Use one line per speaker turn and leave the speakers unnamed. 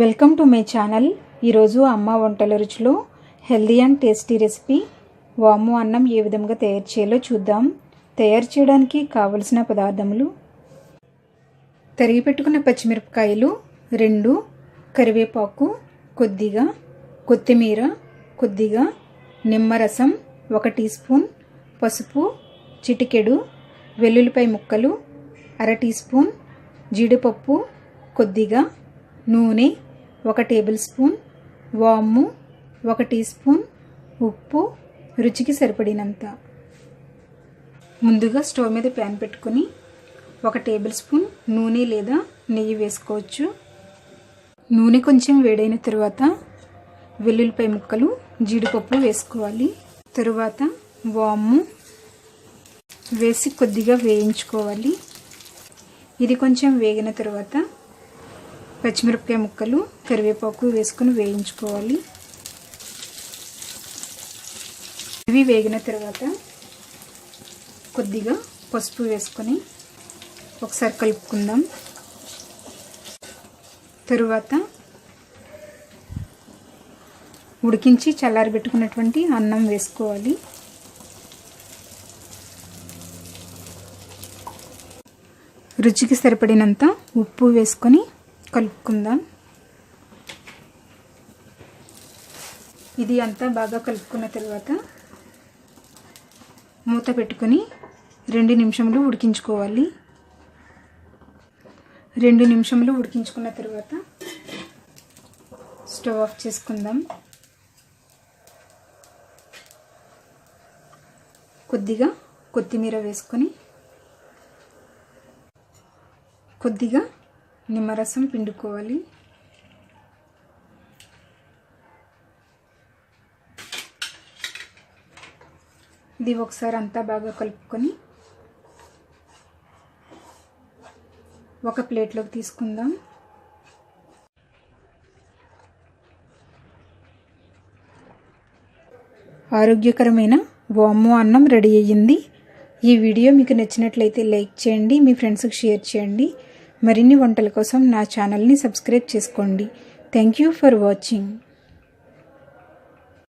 Welcome to my channel. ఈరోజు అమ్మ వంటల రుచిలో హెల్దీ అండ్ టేస్టీ రెసిపీ వాము అన్నం ఏ విధంగా తయారు చేయాలో చూద్దాం. తయారు చేయడానికి కావలసిన పదార్థములు: తరిగి పెట్టుకున్న పచ్చిమిరపకాయలు 2, కరివేపాకు కొద్దిగా, కొత్తిమీర కొద్దిగా, నిమ్మరసం 1 టీ స్పూన్, పసుపు చిటికెడు, వెల్లుల్లిపాయ ముక్కలు 1/2 టీ స్పూన్, జీడిపప్పు కొద్దిగా, నూనె 1 టేబుల్ స్పూన్, వాము 1 టీ స్పూన్, ఉప్పు రుచికి సరిపడినంత. ముందుగా స్టవ్ మీద ప్యాన్ పెట్టుకొని 1 టేబుల్ స్పూన్ నూనె లేదా నెయ్యి వేసుకోవచ్చు. నూనె కొంచెం వేడైన తర్వాత వెల్లుల్లిపాయ ముక్కలు, జీడిపప్పు వేసుకోవాలి. తరువాత వాము వేసి కొద్దిగా వేయించుకోవాలి. ఇది కొంచెం వేగిన తర్వాత పచ్చిమిరపకాయ ముక్కలు, కరివేపాకు వేసుకొని వేయించుకోవాలి. ఇవి వేగిన తర్వాత కొద్దిగా పసుపు వేసుకొని ఒకసారి కలుపుకుందాం. తరువాత ఉడికించి చల్లారబెట్టుకున్నటువంటి అన్నం వేసుకోవాలి. రుచికి సరిపడినంత ఉప్పు వేసుకొని కలుపుకుందాం. ఇది అంతా బాగా కలుపుకున్న తర్వాత మూత పెట్టుకొని 2 నిమిషములు ఉడికించుకోవాలి. 2 నిమిషములు ఉడికించుకున్న తర్వాత స్టవ్ ఆఫ్ చేసుకుందాం. కొద్దిగా కొత్తిమీర వేసుకొని కొద్దిగా నిమ్మరసం పిండుకోవాలి. ఇది ఒకసారి అంతా బాగా కలుపుకొని ఒక ప్లేట్లోకి తీసుకుందాం. ఆరోగ్యకరమైన వాము అన్నం రెడీ అయ్యింది. ఈ వీడియో మీకు నచ్చినట్లయితే లైక్ చేయండి, మీ ఫ్రెండ్స్కి షేర్ చేయండి. మరిన్ని వంటల కోసం నా ఛానల్ని సబ్స్క్రైబ్ చేసుకోండి. Thank you for watching.